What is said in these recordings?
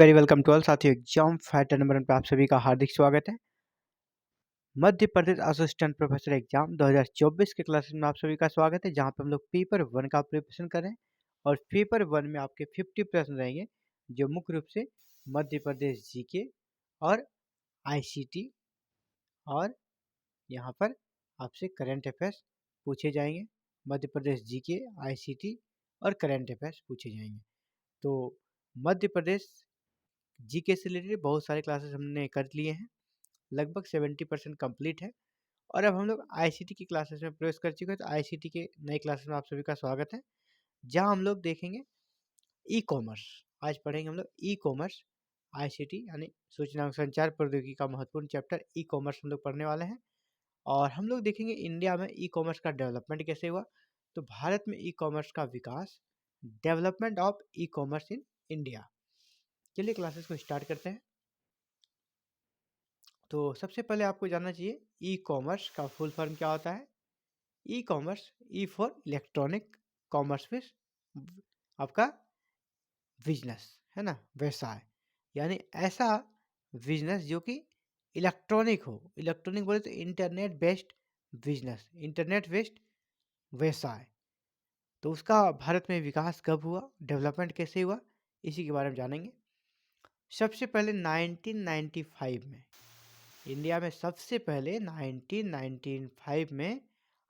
Very welcome to all साथियों। Exam factor number 1 पे आप सभी का हार्दिक स्वागत है। Madhya Pradesh assistant professor exam 2024 के क्लासेस में आप सभी का स्वागत है, जहां पे हम लोग पेपर 1 का प्रिपरेशन कर रहे हैं। और पेपर 1 में आपके 50 प्रश्न रहेंगे, जो मुख्य रूप से मध्य प्रदेश जीके और आईसीटी और यहाँ पर आपसे करंट अफेयर्स पूछे जाएंगे। मध्य प्रदेश जीके, आईसीटी और करंट अफेयर्स पूछे जाएंगे। तो मध्य प्रदेश जीके से रिलेटेड बहुत सारे क्लासेस हमने कर लिए हैं, लगभग 70% कंप्लीट है। और अब हम लोग आईसीटी की क्लासेस में प्रवेश कर चुके हैं। तो आईसीटी के नए क्लासेस में आप सभी का स्वागत है, जहां हम लोग देखेंगे ई कॉमर्स। आज पढ़ेंगे हम लोग ई कॉमर्स आईसीटी यानी सूचना और संचार प्रौद्योगिकी का महत्वपूर्ण चैप्टर ई कॉमर्स हम लोग पढ़ने वाले हैं। और हम लोग देखेंगे इंडिया में ई कॉमर्स का डेवलपमेंट कैसे हुआ, तो भारत में ई कॉमर्स का विकास, development of e commerce in India. चलिए क्लासेस को स्टार्ट करते हैं। तो सबसे पहले आपको जानना चाहिए ई कॉमर्स का फुल फॉर्म क्या होता है। E commerce, e for electronic, commerce में आपका बिजनेस है ना, व्यवसाय, यानी ऐसा बिजनेस जो कि इलेक्ट्रॉनिक हो। इलेक्ट्रॉनिक बोले तो internet based business, internet based व्यवसाय। तो उसका भारत में विकास कब हुआ, डेवलपमेंट कैसे हुआ, इसी के बारे में जानेंगे। सबसे पहले 1995 में, इंडिया में सबसे पहले 1995 में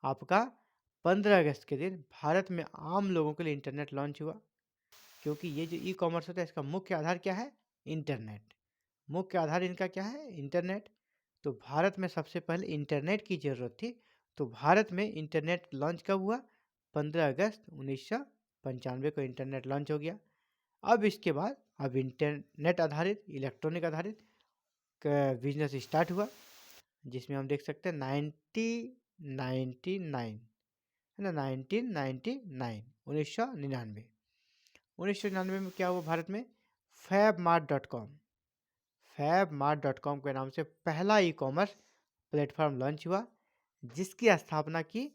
आपका 15 अगस्त के दिन भारत में आम लोगों के लिए इंटरनेट लॉन्च हुआ। क्योंकि ये जो ई कॉमर्स होता है, इसका मुख्य आधार क्या है, इंटरनेट। मुख्य आधार इनका क्या है, इंटरनेट। तो भारत में सबसे पहले इंटरनेट की ज़रूरत थी, तो भारत में इंटरनेट लॉन्च कब हुआ, 15 अगस्त 1995 को इंटरनेट लॉन्च हो गया। अब इसके बाद अब इंटरनेट आधारित, इलेक्ट्रॉनिक आधारित बिजनेस स्टार्ट हुआ, जिसमें हम देख सकते हैं 1999 है ना, 1999 1999 में क्या हुआ भारत में, फैबमार्ट.कॉम के नाम से पहला ई कॉमर्स प्लेटफॉर्म लॉन्च हुआ, जिसकी स्थापना की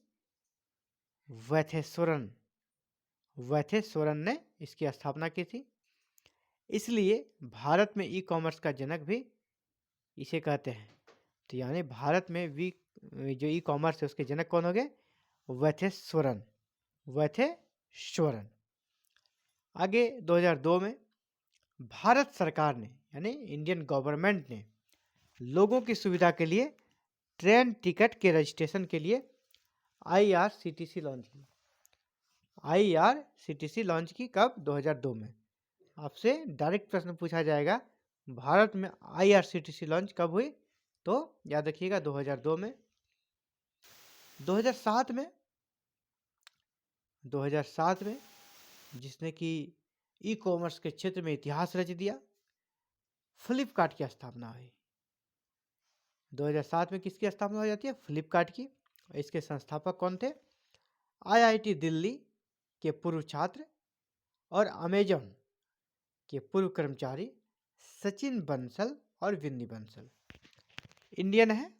वैथेश्वरन ने इसकी स्थापना की थी। इसलिए भारत में ई कॉमर्स का जनक भी इसे कहते हैं। तो यानी भारत में जो ई कॉमर्स है उसके जनक कौन हो गए, वैथेश्वरन। आगे 2002 में भारत सरकार ने यानी इंडियन गवर्नमेंट ने लोगों की सुविधा के लिए ट्रेन टिकट के रजिस्ट्रेशन के लिए आईआरसीटीसी लॉन्च की। आईआरसीटीसी लॉन्च की कब, 2002 में। आपसे डायरेक्ट प्रश्न पूछा जाएगा, भारत में आईआरसीटीसी लॉन्च कब हुई, तो याद रखिएगा 2002 में। 2007 में जिसने कि ई कॉमर्स के क्षेत्र में इतिहास रच दिया, फ्लिपकार्ट की स्थापना हुई। 2007 में किसकी स्थापना हो जाती है, फ्लिपकार्ट की। इसके संस्थापक कौन थे, आईआईटी दिल्ली के पूर्व छात्र और अमेजन के पूर्व कर्मचारी सचिन बंसल और विन्नी बंसल। इंडियन है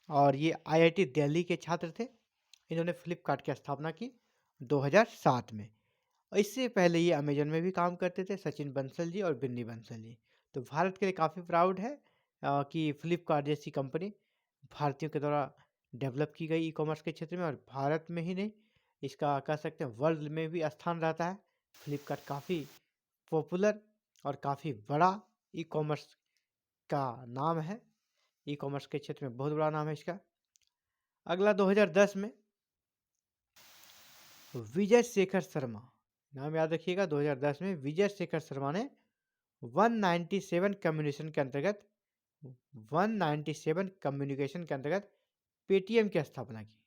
और ये आईआईटी दिल्ली के छात्र थे। इन्होंने फ्लिपकार्ट की स्थापना की 2007 में। और इससे पहले ये अमेजन में भी काम करते थे, सचिन बंसल जी और विन्नी बंसल जी। तो भारत के लिए काफ़ी प्राउड है कि फ्लिपकार्ट जैसी कंपनी भारतीयों के द्वारा डेवलप की गई ई कॉमर्स के क्षेत्र में। और भारत में ही नहीं, इसका कह सकते हैं वर्ल्ड में भी स्थान रहता है। फ्लिपकार्ट काफ़ी पॉपुलर और काफ़ी बड़ा ई कॉमर्स का नाम है, ई कॉमर्स के क्षेत्र में बहुत बड़ा नाम है इसका। अगला 2010 में विजय शेखर शर्मा, नाम याद रखिएगा। 2010 में विजय शेखर शर्मा ने 197 कम्युनिकेशन के अंतर्गत पेटीएम की स्थापना की।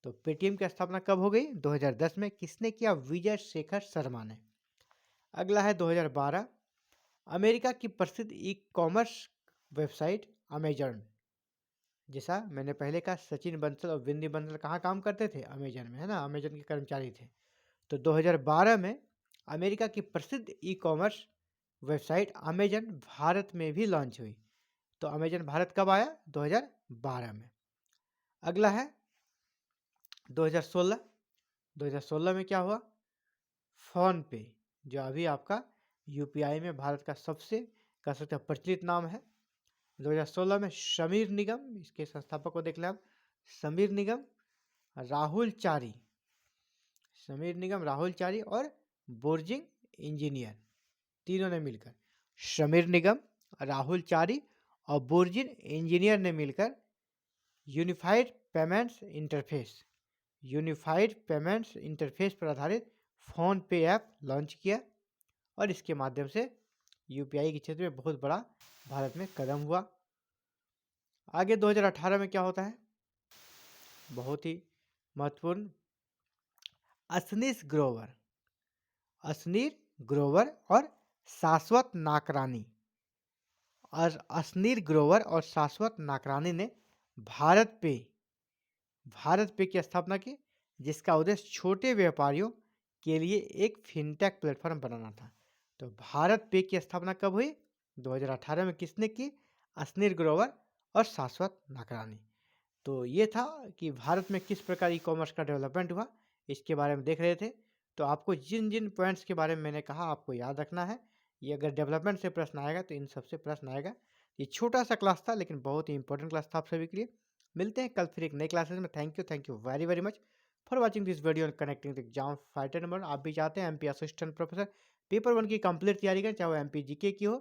तो पेटीएम की स्थापना कब हो गई, 2010 में। किसने किया, विजय शेखर शर्मा ने। अगला है 2012, अमेरिका की प्रसिद्ध ई कॉमर्स वेबसाइट अमेजन, जैसा मैंने पहले कहा सचिन बंसल और विन्नी बंसल कहाँ काम करते थे, अमेजन में, है ना, अमेजन के कर्मचारी थे। तो 2012 में अमेरिका की प्रसिद्ध e commerce website Amazon Bharat में भी लॉन्च हुई। तो अमेजन भारत कब आया, 2012 में। अगला है 2016 में क्या हुआ, फ़ोन पे, जो अभी आपका यूपीआई में भारत का सबसे कह सकते हैं प्रचलित नाम है। 2016 में समीर निगम, इसके संस्थापक को देख लें आप, समीर निगम, राहुल चारी, समीर निगम, राहुल चारी और बोर्जिंग इंजीनियर, तीनों ने मिलकर, समीर निगम, राहुल चारी और बोर्जिन इंजीनियर ने मिलकर unified payments interface, unified payments interface पर आधारित फ़ोन पे ऐप लॉन्च किया और इसके माध्यम से यूपीआई के क्षेत्र में बहुत बड़ा भारत में कदम हुआ। आगे 2018 में क्या होता है, बहुत ही महत्वपूर्ण, असनीस ग्रोवर, असनीर ग्रोवर और शाश्वत नाकरानी, और असनीर ग्रोवर और शाश्वत नाकरानी ने भारत पे की स्थापना की, जिसका उद्देश्य छोटे व्यापारियों के लिए एक फिनटेक प्लेटफॉर्म बनाना था। तो भारत पे की स्थापना कब हुई? 2018 में। किसने की? असनीर ग्रोवर और शाश्वत नाकरानी। तो ये था कि भारत में किस प्रकार ई कॉमर्स का डेवलपमेंट हुआ, इसके बारे में देख रहे थे। तो आपको जिन जिन पॉइंट्स के बारे में मैंने कहा आपको याद रखना है। ये अगर डेवलपमेंट से प्रश्न आएगा तो इन सबसे प्रश्न आएगा। ये छोटा सा क्लास था लेकिन बहुत ही इंपॉर्टेंट क्लास था आप सभी के लिए। मिलते हैं कल फिर एक नई क्लासेस में। Thank you very very much for watching this video on connecting the exam fighter number. आप भी चाहते हैं एमपी असिस्टेंट प्रोफेसर पेपर 1 की कंप्लीट तैयारी करें, चाहे वो एमपी जीके की हो,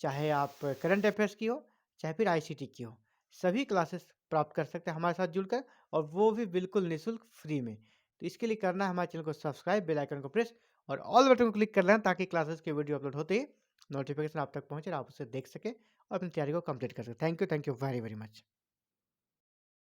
चाहे आप करंट अफेयर्स की हो, चाहे फिर आईसीटी की हो, सभी क्लासेस प्राप्त कर सकते हैं हमारे साथ जुड़कर, और वो भी बिल्कुल निःशुल्क फ्री में। तो इसके लिए करना है हमारे चैनल को सब्सक्राइब, बेल आइकन को प्रेस और ऑल बटन को क्लिक कर लेना, ताकि क्लासेस के वीडियो अपलोड होते ही नोटिफिकेशन आप तक पहुंचे और आप उसे देख सके और अपनी तैयारी को कंप्लीट कर सके। Thank you very very much.